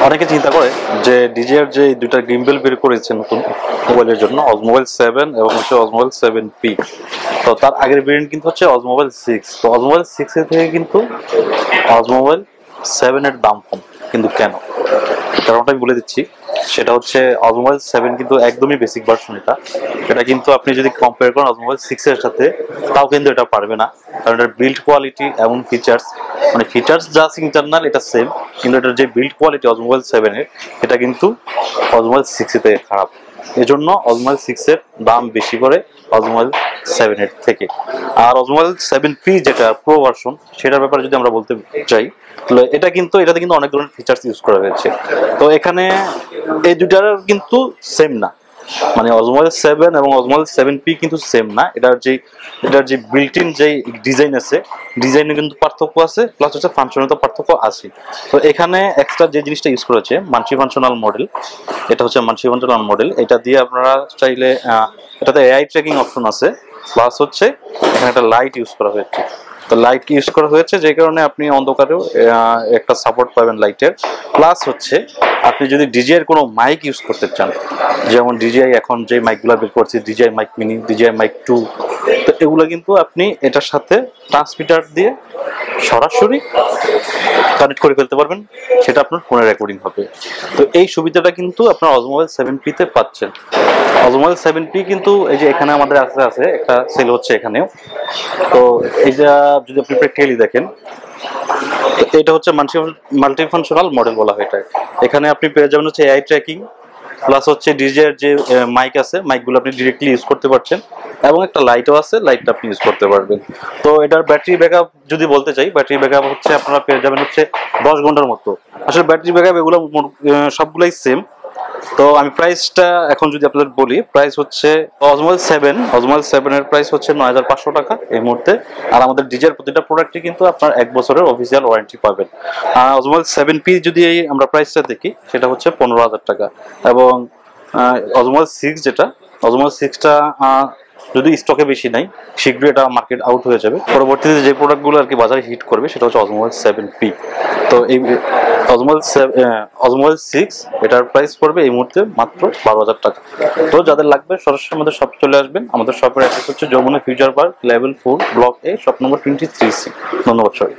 অনেকে চিন্তা করে যে ডিজিআর যে দুইটা গিম্বেল বের করেছে নতুন মোবাইলের জন্য, অজমোবাইল 7 এবং হচ্ছে অজমোবাইল 7P। তো তার আগের ভেরিয়েন্ট কিন্তু হচ্ছে অজমোবাইল 6। তো অজমোবাইল 6 এর থেকে কিন্তু অজমোবাইল 7 এর দাম কম। কিন্তু কেন? কারণটা আমি বলে দিচ্ছি। সেটা হচ্ছে অজমোবাইল 7 কিন্তু একদমই বেসিক ভার্সন। এটা কিন্তু আপনি যদি কম্পেয়ার করেন অজমোবাইল 6 এর সাথে, তাও কিন্তু এটা পারবে না। কারণ এটার বিল্ড কোয়ালিটি এবং ফিচার্স, মানে ফিচার্স জাস্ট ইন্টারনাল এটা সেম, কিন্তু এটার যে বিল্ড কোয়ালিটি অজমোবাইল 7 এর, এটা কিন্তু অজমোবাইল 6 এর থেকে খারাপ। এজন্য অজমোবাইল 6 এর দাম বেশি করে অজমোবাইল 7 এর থেকে। আর অজমোবাইল 7P যেটা প্রো ভার্সন, সেটার ব্যাপারে যদি আমরা বলতে চাই, তাহলে এটাতে কিন্তু অনেক ধরনের ফিচার্স ইউজ করা হয়েছে। তো এখানে এই দুটার কিন্তু সেম না, মানে অজমোবাইল 7 এবং অজমোবাইল 7P কিন্তু সেম না। এটার যে বিল্ট ইন যে ডিজাইন আছে, ডিজাইনে কিন্তু পার্থক্য আছে, প্লাস হচ্ছে ফাংশনাল পার্থক্য আছে। তো এখানে এক্সট্রা যে জিনিসটা ইউজ করেছে মাল্টি ফাংশনাল মডেল, এটা হচ্ছে মাল্টি ফাংশনাল মডেল। এটা দিয়ে আপনারা চাইলে এটাতে এআই ট্র্যাকিং অপশন আছে, প্লাস হচ্ছে এখানে একটা লাইট ইউজ করা হয়েছে। তো লাইট ইউজ করা হয়েছে যে কারণে আপনি অন্ধকারেও একটা সাপোর্ট পাবেন লাইটের। প্লাস হচ্ছে আপনি যদি ডিজিআই কোনো মাইক ইউজ করতে চান, যেমন ডিজিআই এখন যে মাইকগুলো বের করছে, DJI mic mini, DJI mic 2, তো এগুলো কিন্তু আপনি এটার সাথে ট্রান্সমিটার দিয়ে সরাসরি কানেক্ট করে ফেলতে পারবেন, সেটা আপনার ফোনে রেকর্ডিং হবে। তো এই সুবিধাটা কিন্তু আপনার অজমোবাইল 7P তে পাচ্ছেন। অজমোবাইল 7P কিন্তু এই যে এখানে আমাদের আছে একটা সেল হচ্ছে এখানেও। তো এইটা যদি আপনি প্র্যাকটিক্যালি দেখেন, এটা হচ্ছে মাল্টি ফাংশনাল মডেল বলা হয় এটা। এখানে আপনি পেয়ে যাবেন হচ্ছে এআই ট্র্যাকিং, প্লাস হচ্ছে ডিজিআর যে মাইক আছে, মাইকগুলো আপনি ডিরেক্টলি ইউজ করতে পারছেন, এবং একটা লাইটও আছে, লাইটটা আপনি ইউজ করতে পারবেন। তো এটার ব্যাটারি ব্যাকআপ যদি বলতে চাই, ব্যাটারি ব্যাকআপ হচ্ছে আপনারা পেয়ে যাবেন হচ্ছে 10 ঘন্টার মতো। আসলে ব্যাটারি ব্যাকআপ এগুলো সবগুলাই সেম। তো আমি প্রাইসটা এখন যদি আপনাদের বলি, প্রাইস হচ্ছে অজমোবাইল 7 এর প্রাইস হচ্ছে 9500 টাকা এই মুহূর্তে। আর আমাদের ডিজিআর প্রতিটা প্রোডাক্টই কিন্তু আপনার 1 বছরের অফিসিয়াল ওয়ারেন্টি পাবেন। অজমোবাইল 7P যদি আমরা প্রাইসটা দেখি, সেটা হচ্ছে 15,000 টাকা। এবং অজমোবাইল 6 যেটা, অজমোবাইল 6টা যদি স্টকে বেশি নাই, শীঘ্রই এটা মার্কেট আউট হয়ে যাবে। পরবর্তীতে যে প্রোডাক্টগুলো আর কি বাজারে হিট করবে, সেটা হচ্ছে অজমোবাইল 7P। তো এই অজমোবাইল 6 এটার প্রাইস পড়বে এই মুহূর্তে মাত্র 12,000 টাকা। তো যাদের লাগবে সরাসরি আমাদের শপে চলে আসবেন। আমাদের শপের অ্যাড্রেস হচ্ছে Jamuna future park, level 4, block A, shop number 23C। ধন্যবাদ সবাই।